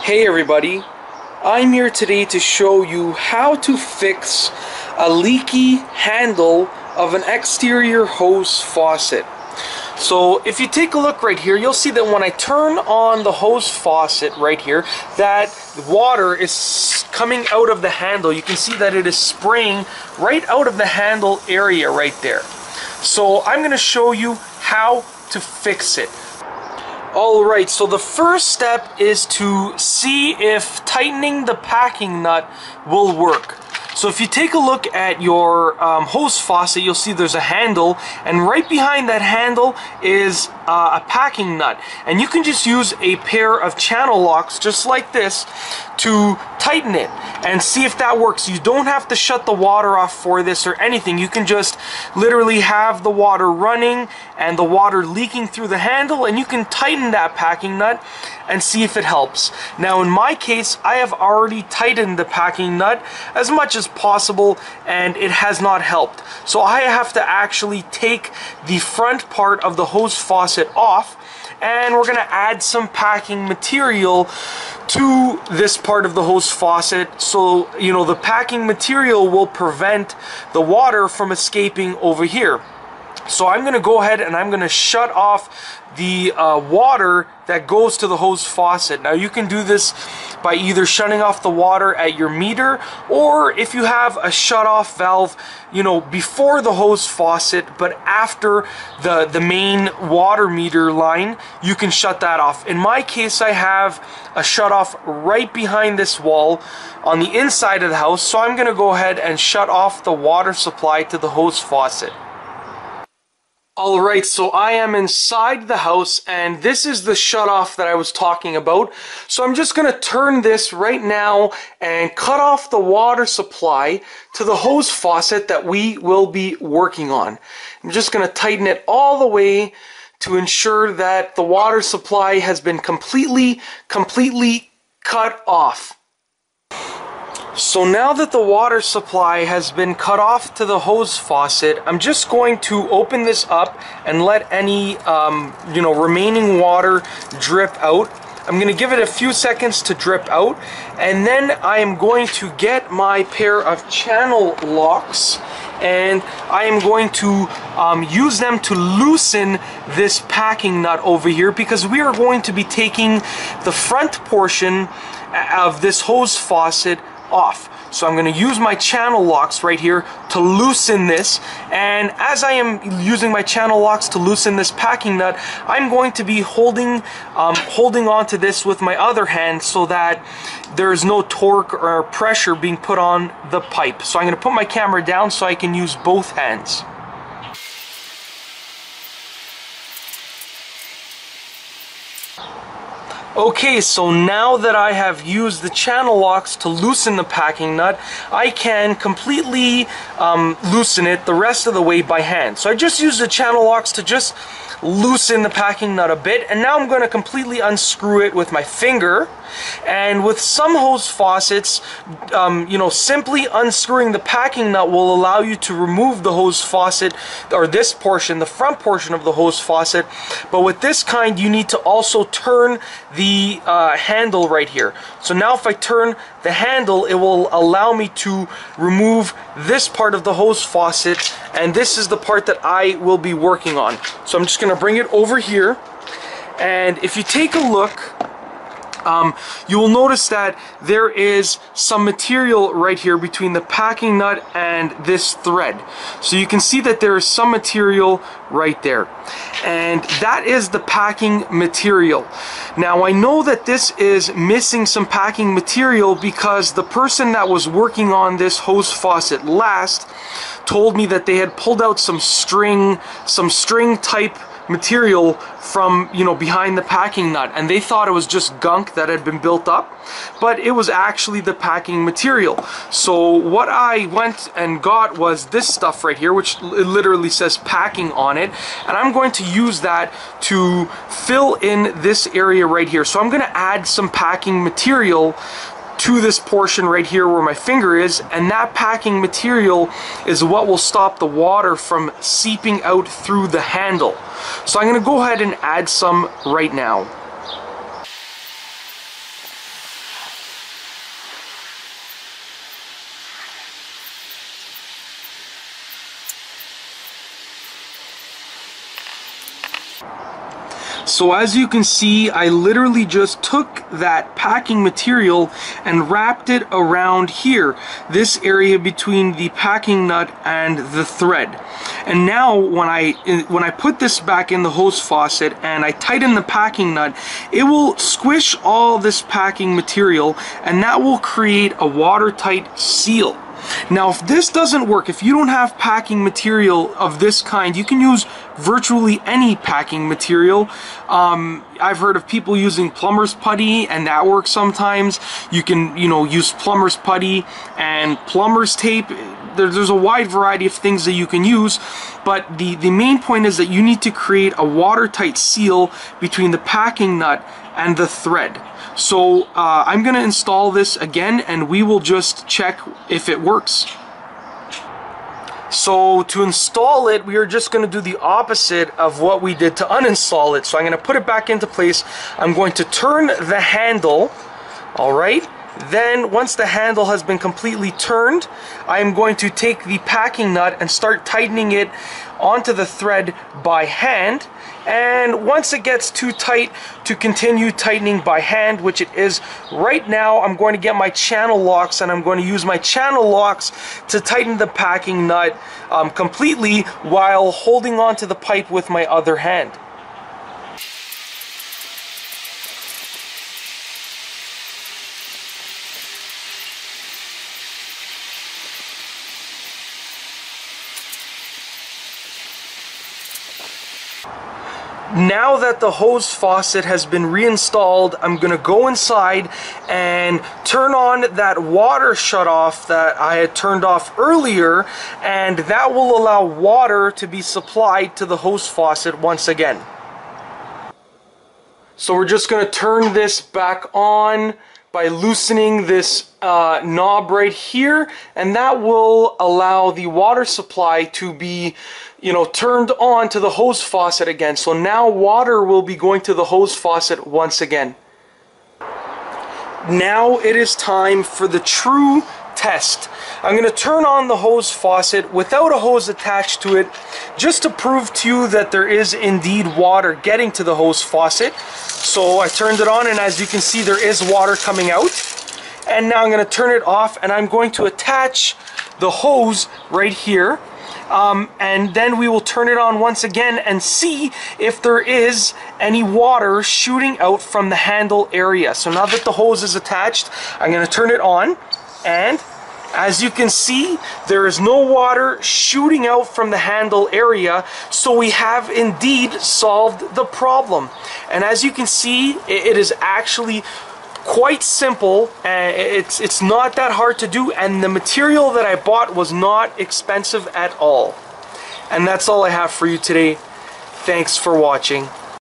Hey everybody, I'm here today to show you how to fix a leaky handle of an exterior hose faucet. So if you take a look right here, you'll see that when I turn on the hose faucet right here, that water is coming out of the handle. You can see that it is spraying right out of the handle area right there. So I'm going to show you how to fix it. Alright, so the first step is to see if tightening the packing nut will work. So if you take a look at your hose faucet, you'll see there's a handle, and right behind that handle is a packing nut. And you can just use a pair of channel locks, just like this, to tighten it and see if that works. You don't have to shut the water off for this or anything. You can just literally have the water running and the water leaking through the handle, and you can tighten that packing nut and see if it helps. Now in my case, I have already tightened the packing nut as much as possible and it has not helped. So I have to actually take the front part of the hose faucet off, and we're going to add some packing material to this part of the hose faucet, so the packing material will prevent the water from escaping over here. So I'm going to go ahead and I'm going to shut off the water that goes to the hose faucet. Now you can do this by either shutting off the water at your meter, or if you have a shut off valve before the hose faucet but after the main water meter line, you can shut that off. In my case, I have a shut off right behind this wall on the inside of the house, so I'm going to go ahead and shut off the water supply to the hose faucet. Alright, so I am inside the house, and this is the shutoff that I was talking about. So I'm just going to turn this right now and cut off the water supply to the hose faucet that we will be working on. I'm just going to tighten it all the way to ensure that the water supply has been completely cut off. So now that the water supply has been cut off to the hose faucet, I'm just going to open this up and let any remaining water drip out. I'm going to give it a few seconds to drip out, and then I am going to get my pair of channel locks, and I am going to use them to loosen this packing nut over here, because we are going to be taking the front portion of this hose faucet off. So I'm going to use my channel locks right here to loosen this, and as I am using my channel locks to loosen this packing nut, I'm going to be holding on to this with my other hand so that there's no torque or pressure being put on the pipe. So I'm going to put my camera down so I can use both hands. Okay, so now that I have used the channel locks to loosen the packing nut, I can completely loosen it the rest of the way by hand. So I just used the channel locks to just loosen the packing nut a bit, and now I'm going to completely unscrew it with my finger. And with some hose faucets, simply unscrewing the packing nut will allow you to remove the hose faucet, or this portion, the front portion of the hose faucet. But with this kind, you need to also turn the handle right here. So now if I turn the handle, it will allow me to remove this part of the hose faucet, and this is the part that I will be working on. So I'm just going to bring it over here, and if you take a look, you will notice that there is some material right here between the packing nut and this thread. So you can see that there is some material right there, and that is the packing material. Now I know that this is missing some packing material because the person that was working on this hose faucet last told me that they had pulled out some string type material from behind the packing nut, and they thought it was just gunk that had been built up, but it was actually the packing material. So what I went and got was this stuff right here, which literally says packing on it, and I'm going to use that to fill in this area right here. So I'm going to add some packing material to this portion right here where my finger is, and that packing material is what will stop the water from seeping out through the handle. So I'm going to go ahead and add some right now. So as you can see, I literally just took that packing material and wrapped it around here, this area between the packing nut and the thread. And now when I put this back in the hose faucet and I tighten the packing nut, it will squish all this packing material, and that will create a watertight seal. Now, if this doesn't work, if you don't have packing material of this kind, you can use virtually any packing material. I've heard of people using plumber's putty, and that works sometimes. You can, use plumber's putty and plumber's tape. There's a wide variety of things that you can use, but the main point is that you need to create a watertight seal between the packing nut and the thread. So I'm going to install this again, and we will just check if it works. So to install it, we are just going to do the opposite of what we did to uninstall it. So I'm going to put it back into place. I'm going to turn the handle, all right? Then once the handle has been completely turned, I am going to take the packing nut and start tightening it onto the thread by hand. And once it gets too tight, to continue tightening by hand, which it is right now, I'm going to get my channel locks, and I'm going to use my channel locks to tighten the packing nut completely while holding on to the pipe with my other hand. Now that the hose faucet has been reinstalled, I'm going to go inside and turn on that water shutoff that I had turned off earlier, and that will allow water to be supplied to the hose faucet once again. So we're just going to turn this back on by loosening this knob right here, and that will allow the water supply to be turned on to the hose faucet again. So now water will be going to the hose faucet once again. Now it is time for the true test. I'm going to turn on the hose faucet without a hose attached to it, just to prove to you that there is indeed water getting to the hose faucet. So I turned it on, and as you can see, there is water coming out. And now I'm going to turn it off, and I'm going to attach the hose right here. And then we will turn it on once again and see if there is any water shooting out from the handle area. So now that the hose is attached, I'm going to turn it on, and as you can see, there is no water shooting out from the handle area, so we have indeed solved the problem. And as you can see, it is actually quite simple. It's not that hard to do, and the material that I bought was not expensive at all. And that's all I have for you today. Thanks for watching.